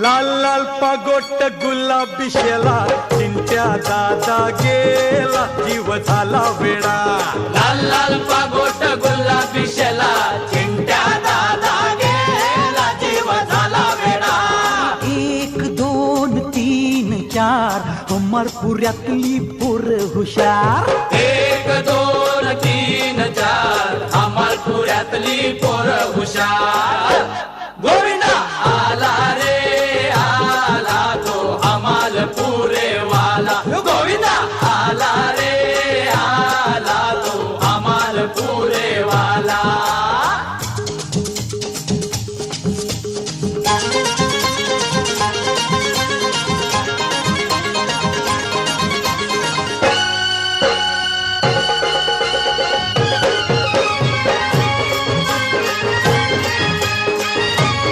लाल लाल पागोट गुलाबी शेला चिंट्या दादा गेला जीव झाला वेडा। लाल लाल पागोट गुलाबी शेला चिंट्या दादा गेला जीव झाला वेडा। 1 2 3 4 अमरपुऱ्यातली पोर हुशार। 1 2 3 4 अमरपुऱ्यातली पोर हुशार।